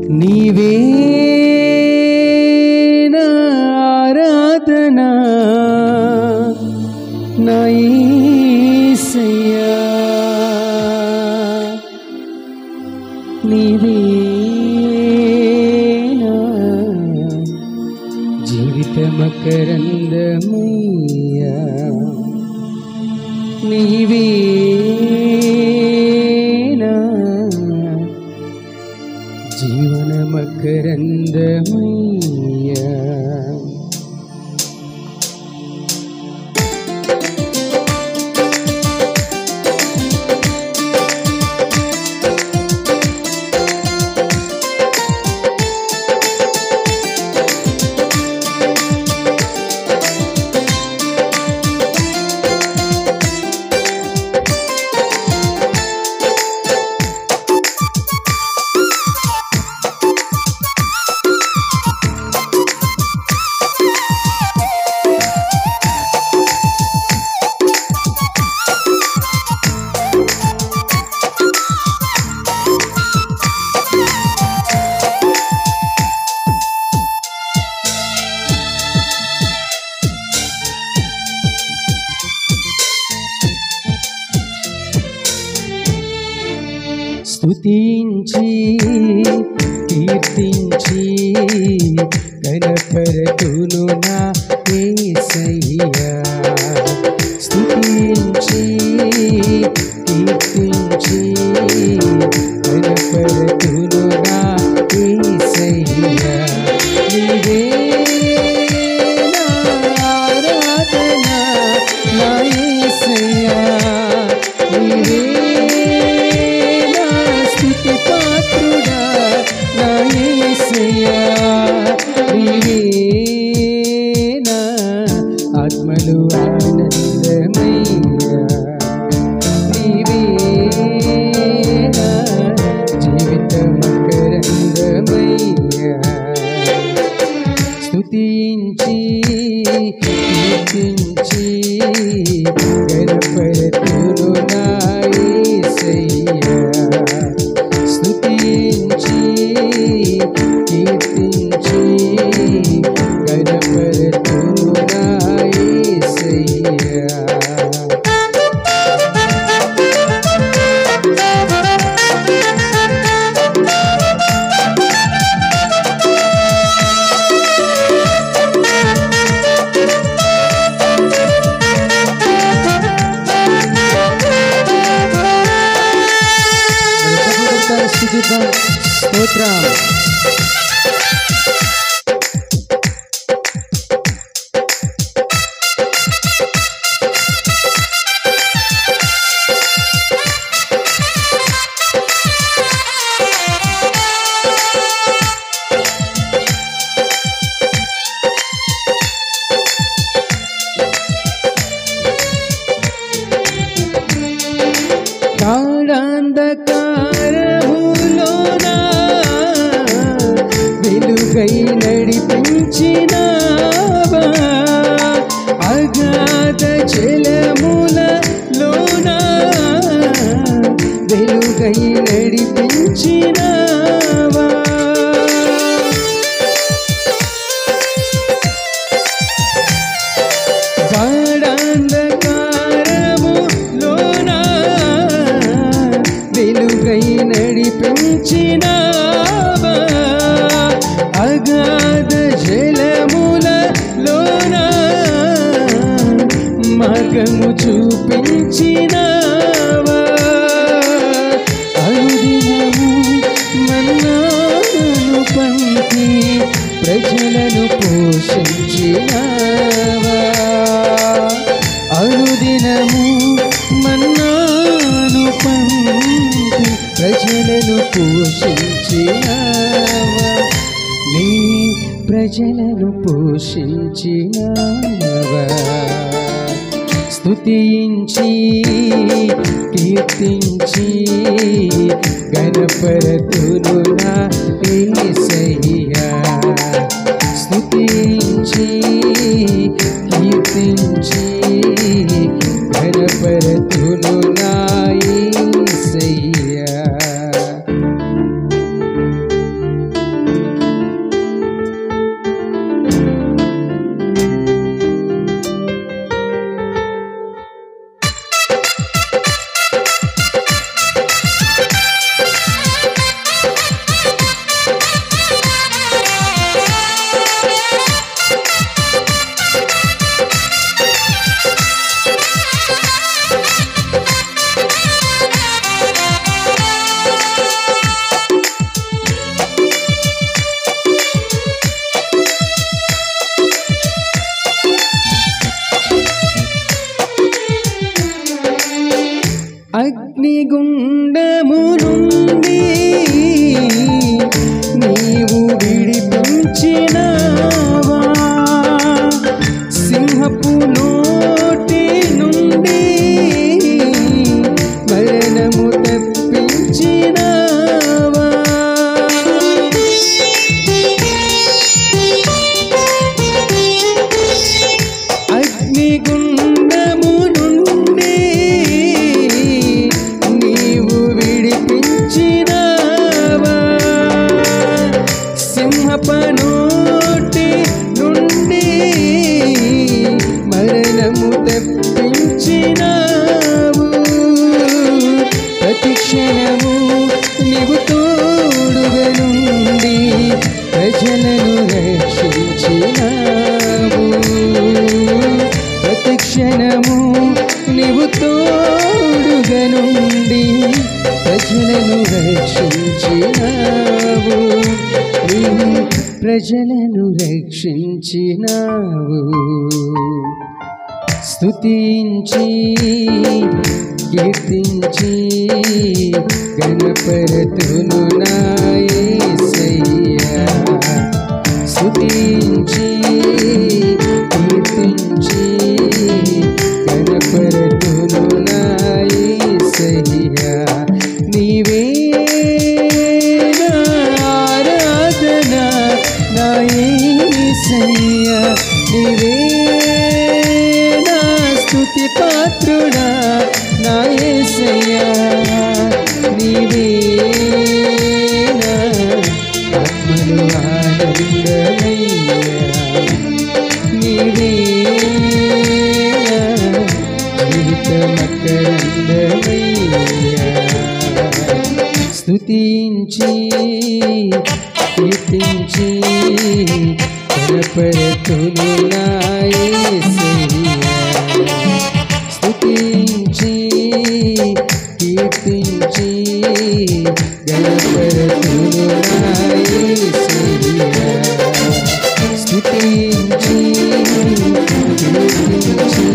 నీవే నా ఆరాధనా నా యేసయ్యా, నీవే నా జీవిత మకరందమయ్యా, నీవే నా జీవన మకరందమయ్యా. స్తుతించి కీర్తించి గణపరతును నా యేసయ్యా, స్తుతించి కీర్తించి గణపరతును నా యేసయ్యా, నీవే నా ఆరాధనా నా యేసయ్యా, నీవే పాత్రుడా నా యేసయ్యా, నీవే నా ఆత్మలు ఆనందమయ్యా, నీవే నా జీవిత మకరందమయ్యా. స్తుతించి కీర్తించి గణపరతును నా యేసయ్యా, స్తుతించి కీర్తించి గణపరతును నా యేసయ్యా. స్తోత్రం. గాఢాంధకారములోనా వెలుగై నడిపించినావా, అగాధ జలములలోనా వెలుగై నడిపించినావా, గాఢాంధకారములోనా వెలుగై నడిపించినావా, అగాధ జలములలోనా మార్గము చూపించినావా, అనుదినము మన్నాను పంపి ప్రజలను పోషించినావా, అనుదినము మన్నాను పంపి ప్రజలను పోషించినావా, నీ ప్రజలను పోషించినావా. స్తుతించి కీర్తించి గణపరతును నా యేసయ్యా, స్తుతించి కీర్తించి గణపరతును నా యేసయ్యా. నీ ప్రజలను రక్షించినావు. స్తుతించి కీర్తించి గణపరతును నా యేసయ్యా. స్తుతించి కీర్తించి గణపరతును నా యేసయ్యా. నీవే నా ఆరాధన నా యేసయ్యా. నీవే నా స్తుతి పాత్రుడా నా యేసయ్యా. నీవే నా ఆత్మలో ఆనందమయ్యా. నీవే నా జీవితమకరందమయ్యా. స్తుతించి కీర్తించి గణపరతును నా యేసయ్యా. స్తుతించి కీర్తించి గణపరతును నా యేసయ్యా. స్తుతించి కీర్తించి